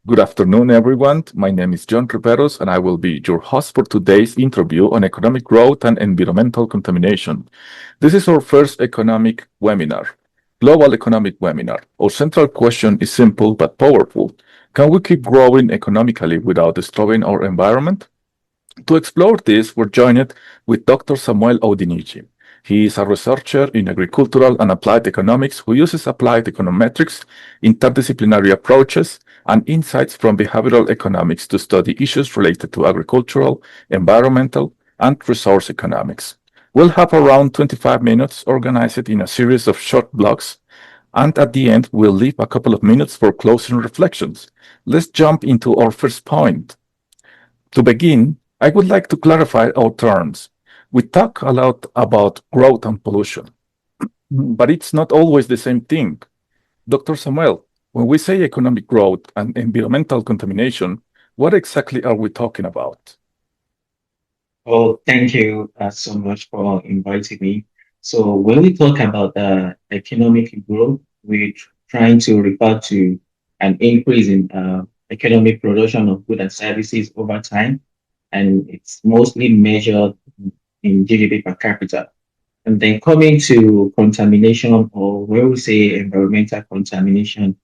Good afternoon, everyone. My name is John Riveros, and I will be your host for today's interview on economic growth and environmental contamination. This is our first economic webinar, global economic webinar. Our central question is simple but powerful. Can we keep growing economically without destroying our environment? To explore this, we're joined with Dr. Samuel Oduniji. He is a researcher in agricultural and applied economics who uses applied econometrics, interdisciplinary approaches, and insights from behavioral economics to study issues related to agricultural, environmental, and resource economics. We'll have around 25 minutes organized in a series of short blocks, and at the end, we'll leave a couple of minutes for closing reflections. Let's jump into our first point. To begin, I would like to clarify our terms. We talk a lot about growth and pollution, but it's not always the same thing. Dr. Samuel, when we say economic growth and environmental contamination, what exactly are we talking about? Oh, thank you so much for inviting me. So when we talk about economic growth, we're trying to refer to an increase in economic production of goods and services over time, and it's mostly measured in GDP per capita. And then coming to contamination, or when we say environmental contamination,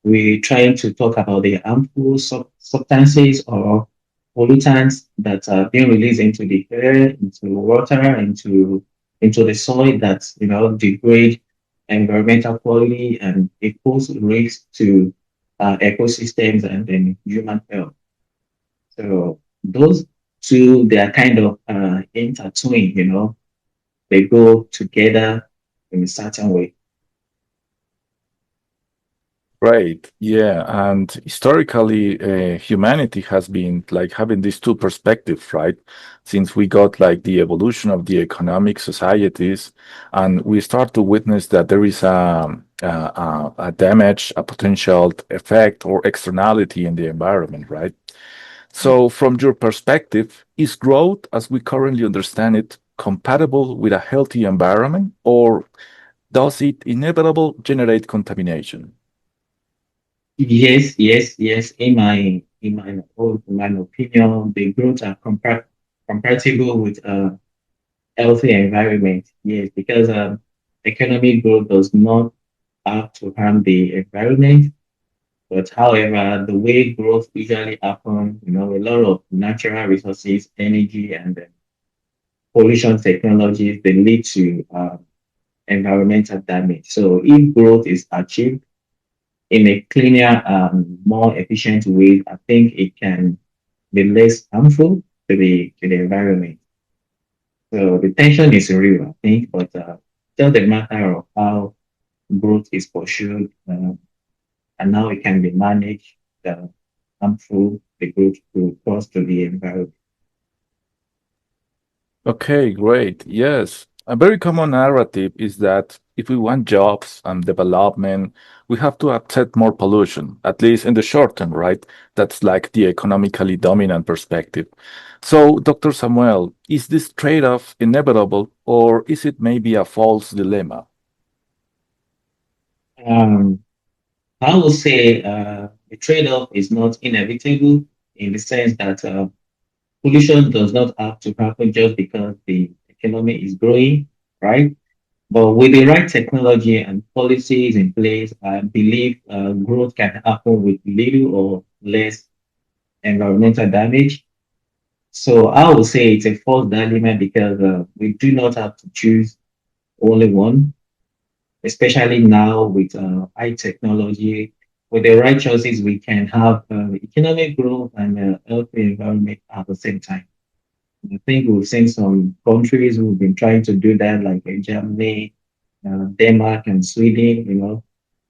we're trying to talk about the harmful substances or pollutants that are being released into the air, into the water, into the soil that degrade environmental quality and it poses risk to ecosystems and then human health. So those two, they are kind of intertwined, they go together in a certain way. Right. Yeah. And historically, humanity has been like having these two perspectives, right? Since we got like the evolution of the economic societies, and we start to witness that there is a damage, a potential effect or externality in the environment, right? So, from your perspective, is growth as we currently understand it compatible with a healthy environment, or does it inevitably generate contamination? Yes. In my opinion, the growth are compatible with healthy environment. Yes, because economic growth does not have to harm the environment. But however, the way growth usually happens, a lot of natural resources, energy, and pollution technologies, they lead to environmental damage. So if growth is achieved in a cleaner, more efficient way, I think it can be less harmful to the environment. So the tension is real, I think, but just a matter of how growth is pursued and how it can be managed, uh, harmful the growth to cause to the environment. Okay, great. Yes. A very common narrative is that if we want jobs and development, we have to accept more pollution, at least in the short term, right? That's like the economically dominant perspective. So, Dr. Samuel, is this trade-off inevitable or is it maybe a false dilemma? Um, I would say the trade-off is not inevitable in the sense that pollution does not have to happen just because the economy is growing, right? But with the right technology and policies in place, I believe growth can happen with little or less environmental damage. So I would say it's a false dilemma because we do not have to choose only one, especially now with high technology. With the right choices, we can have economic growth and healthy environment at the same time. I think we've seen some countries who've been trying to do that, like Germany, Denmark, and Sweden.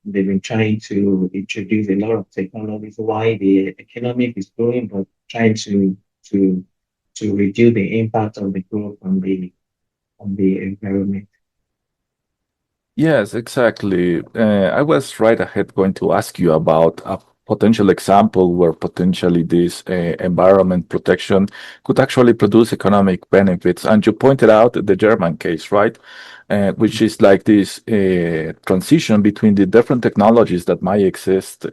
They've been trying to introduce a lot of technologies while the economic is growing, but trying to to reduce the impact of the growth on the environment. Yes, exactly. I was right ahead going to ask you about a potential example where potentially this environment protection could actually produce economic benefits. And you pointed out the German case, right? Which is like this transition between the different technologies that might exist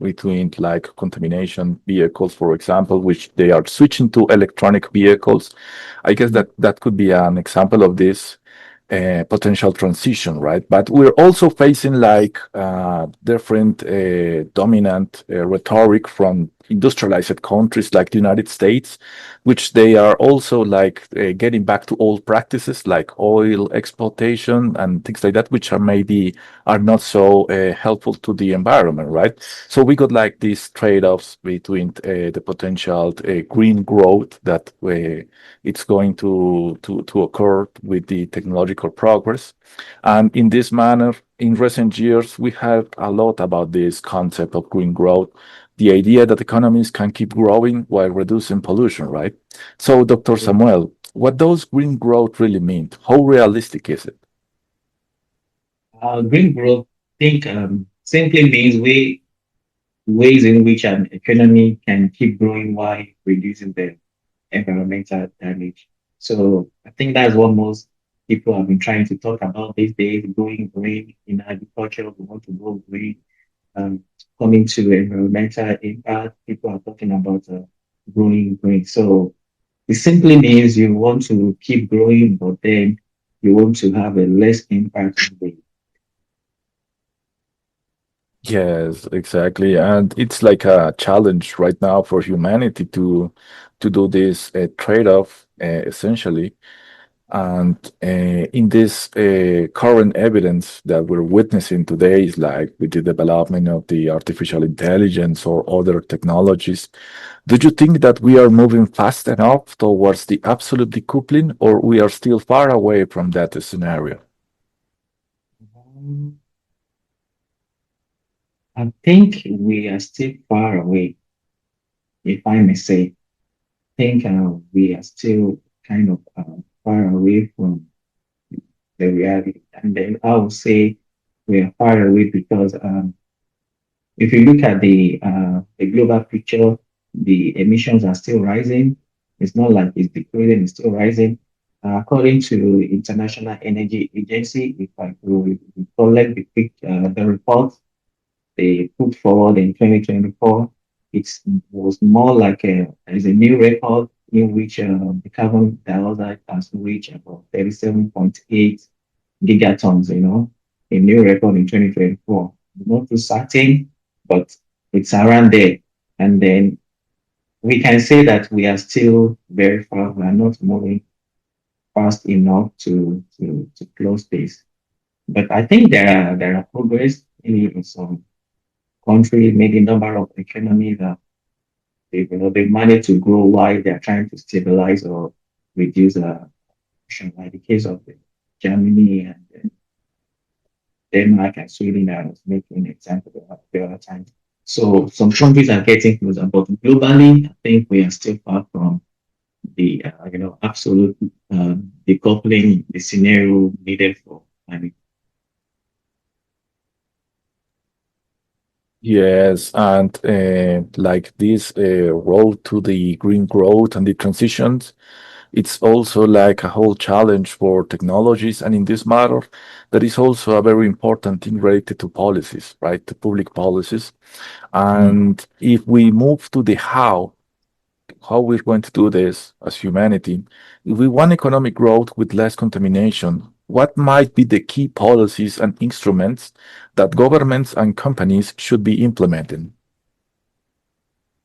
between like contamination vehicles, for example, which they are switching to electronic vehicles. I guess Mm. that could be an example of this potential transition, right? But we're also facing like different dominant rhetoric from industrialized countries like the United States, which they are also like getting back to old practices like oil exploitation and things like that, which are maybe are not so helpful to the environment, right? So we got like these trade-offs between the potential green growth that it's going to occur with the technological progress. And in this manner, in recent years, we heard a lot about this concept of green growth, the idea that economies can keep growing while reducing pollution, right? So, Dr. Yeah. Samuel, what does green growth really mean? How realistic is it? Green growth, think simply means ways in which an economy can keep growing while reducing the environmental damage. So I think that's what most people have been trying to talk about these days, going green in agriculture. We want to go green. Um, Coming to environmental impact, people are talking about growing green. So it simply means you want to keep growing, but then you want to have a less impact on the. Yes, exactly. And it's like a challenge right now for humanity to do this trade-off essentially. And in this current evidence that we're witnessing today is like with the development of the artificial intelligence or other technologies. Do you think that we are moving fast enough towards the absolute decoupling, or we are still far away from that scenario? Um, I think we are still far away, if I may say. I think we are still kind of far away from the reality. And then I would say we are far away because if you look at the global picture, the emissions are still rising. It's not like it's decreasing; it's still rising. According to International Energy Agency, if I could collect the report they put forward in 2024, it was more like as a new record in which the carbon dioxide has reached about 37.8 gigatons, a new record in 2024. Not too certain, but it's around there. And then we can say that we are still very far. We are not moving fast enough to close this. But I think there are progress in some countries, maybe number of economies that they managed to grow while they're trying to stabilize or reduce pollution, like the case of Germany and Denmark and Sweden. I was making an example of the other time. So some countries are getting closer, but globally, I think we are still far from the absolute decoupling, the scenario needed for climate. Yes, and like this road to the green growth and the transitions, it's also like a whole challenge for technologies. And in this matter, there is also a very important thing related to policies, right? To public policies. Mm. And if we move to the how we're going to do this as humanity, if we want economic growth with less contamination, what might be the key policies and instruments that governments and companies should be implementing?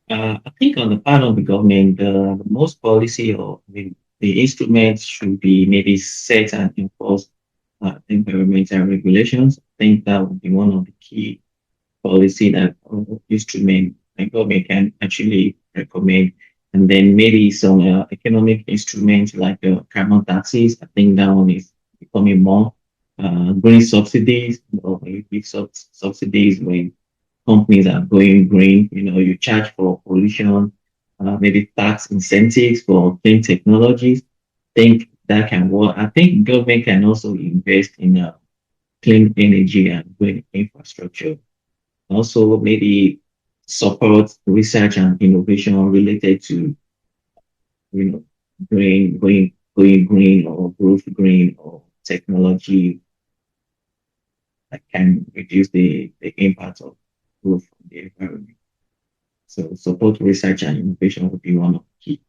I think on the part of the government, the most policy or the instruments should be maybe set and enforce environmental regulations. I think that would be one of the key policy that instrument the government can actually recommend. And then maybe some economic instruments like carbon taxes. I think that one is becoming more green subsidies or maybe subsidies when companies are going green. You charge for pollution, maybe tax incentives for clean technologies. Think that can work. I think government can also invest in clean energy and green infrastructure. Also, maybe support research and innovation related to, going green or growth green or technology that can reduce the impact of growth from the environment. So support research and innovation would be one of the key.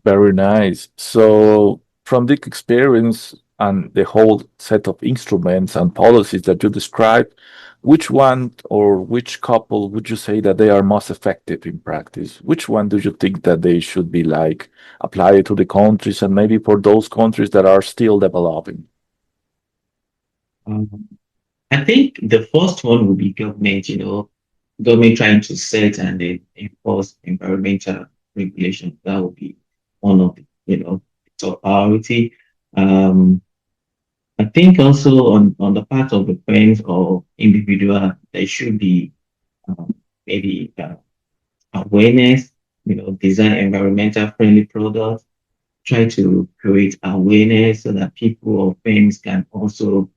Very nice. So, from this experience and the whole set of instruments and policies that you described, which one or which couple would you say that they are most effective in practice? Which one do you think that they should be like applied to the countries and maybe for those countries that are still developing? Um, I think the first one would be government, government trying to set and then enforce environmental regulations. That would be one of the, top priority. Um, I think also on the part of the friends or individual, there should be maybe awareness, design environmental friendly products, try to create awareness so that people or firms can also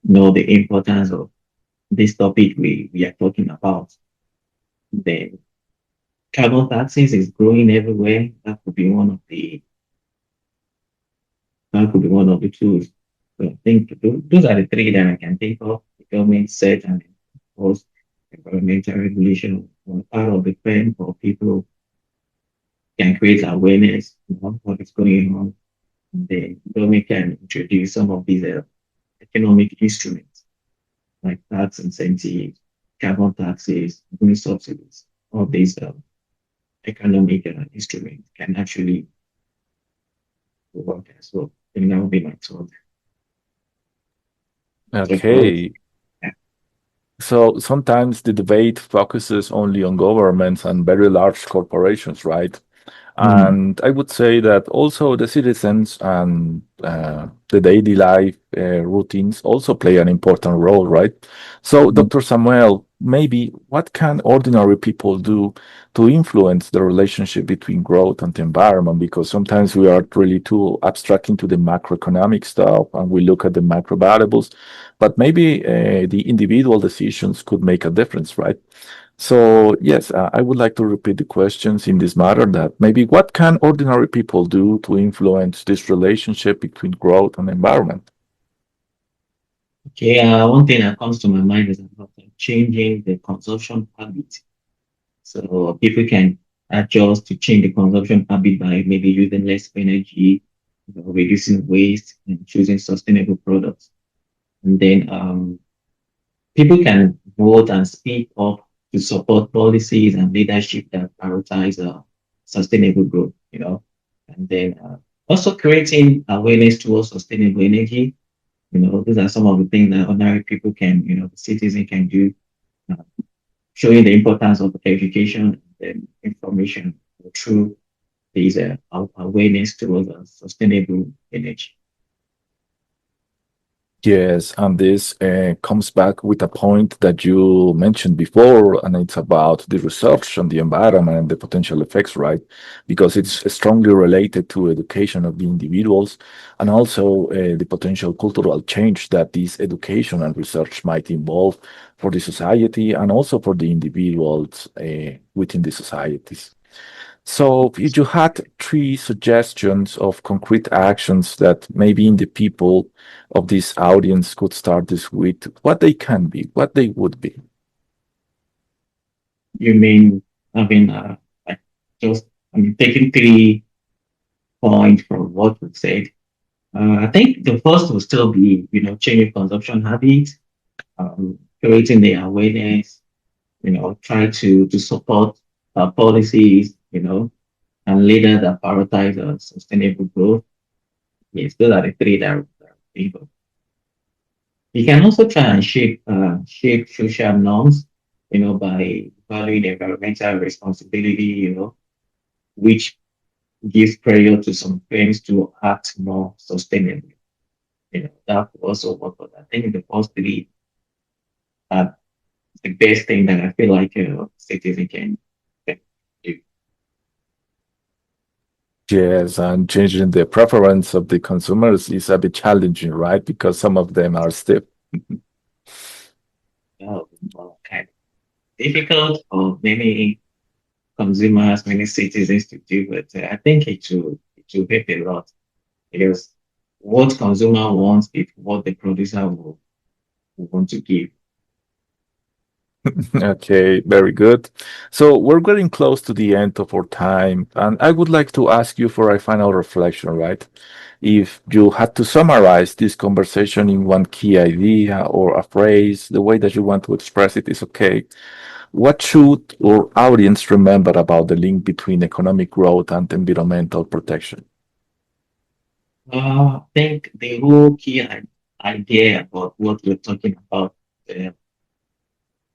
know the importance of this topic we are talking about. Then carbon taxes is growing everywhere. That could be one of the tools. So I think those are the three that I can think of. The government set and enforce environmental regulation on part of the firm for people can create awareness of what is going on. And the government can introduce some of these economic instruments like tax incentives, carbon taxes, green subsidies. All these economic instruments can actually work as well. And that would be my thought. So growth. Okay. So sometimes the debate focuses only on governments and very large corporations, right? Mm, And I would say that also the citizens and the daily life routines also play an important role, right? So, mm, Dr. Samuel, maybe what can ordinary people do to influence the relationship between growth and the environment? Because sometimes we are really too abstract into the macroeconomic stuff and we look at the macro variables, but maybe the individual decisions could make a difference, right? So, yes, I would like to repeat the questions in this matter that maybe what can ordinary people do to influence this relationship between growth and environment? Okay, one thing that comes to my mind is about changing the consumption habit. So people can adjust to change the consumption habit by maybe using less energy, reducing waste, and choosing sustainable products. And then people can vote and speak up to support policies and leadership that prioritize sustainable growth, and then also creating awareness towards sustainable energy. These are some of the things that ordinary people can, the citizen can do, uh, showing the importance of education and information through these awareness towards sustainable energy. Yes, and this comes back with a point that you mentioned before, and it's about the research on the environment and the potential effects, right? Because it's strongly related to education of the individuals and also the potential cultural change that this education and research might involve for the society and also for the individuals within the societies. So, if you had three suggestions of concrete actions that maybe in the people of this audience could start this with, what they can be, what they would be. You mean having like just taking 3 points from what we've said. I think the first will still be, changing consumption habits, creating the awareness, try to support policies, and leaders that prioritize sustainable growth. Yes, those are the three that I think of. You can also try and shape social norms, by valuing environmental responsibility, which gives pressure to some firms to act more sustainably. That will also work. But I think the first three are the best thing that I feel like citizen can do. Yes, and changing the preference of the consumers is a bit challenging, right? Because some of them are stiff. Well, kind of difficult for many consumers, many citizens to do, but I think it will help a lot because what consumer wants is what the producer will want to give. Okay, very good. So we're getting close to the end of our time, and I would like to ask you for a final reflection, right? If you had to summarize this conversation in one key idea or a phrase, the way that you want to express it is okay. What should our audience remember about the link between economic growth and environmental protection? I think the whole key idea about what we're talking about, uh,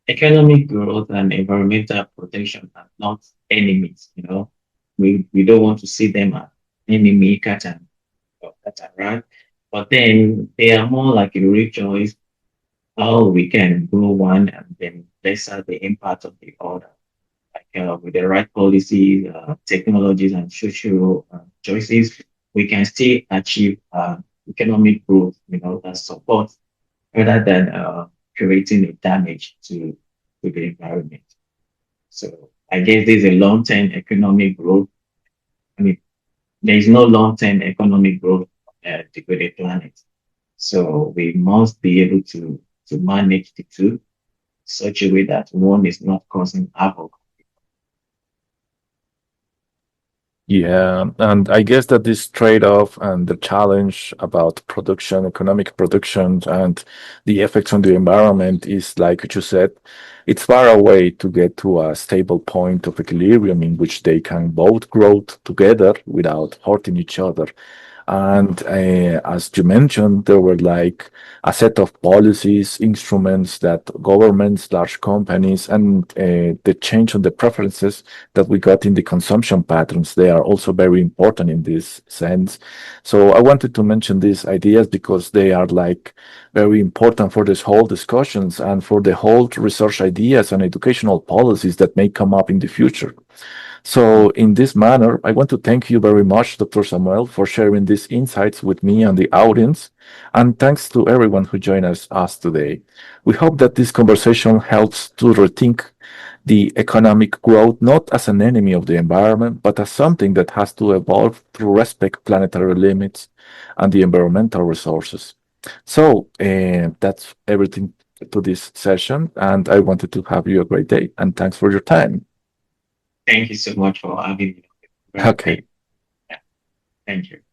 economic growth and environmental protection are not enemies. We don't want to see them as enemy, cat and rat, but then they are more like a rejoice how we can grow one and then lesser the impact of the other. Like with the right policies, technologies, and social choices, we can still achieve economic growth. That supports rather than creating a damage to the environment. So I guess there's a long-term economic growth. I mean, there is no long-term economic growth to the planet. So we must be able to manage the two such a way that one is not causing havoc. Yeah, and I guess that this trade-off and the challenge about production, economic production, and the effects on the environment is, like you said, it's far away to get to a stable point of equilibrium in which they can both grow together without hurting each other. And as you mentioned, there were like a set of policies, instruments that governments, large companies, and the change on the preferences that we got in the consumption patterns. They are also very important in this sense. So I wanted to mention these ideas because they are like very important for this whole discussions and for the whole research ideas and educational policies that may come up in the future. So, in this manner, I want to thank you very much, Dr. Samuel, for sharing these insights with me and the audience. And thanks to everyone who joined us today. We hope that this conversation helps to rethink the economic growth not as an enemy of the environment, but as something that has to evolve to respect planetary limits and the environmental resources. So, that's everything to this session. And I wanted to have you a great day. And thanks for your time. Thank you so much for having me. Great Okay. day. Yeah, thank you.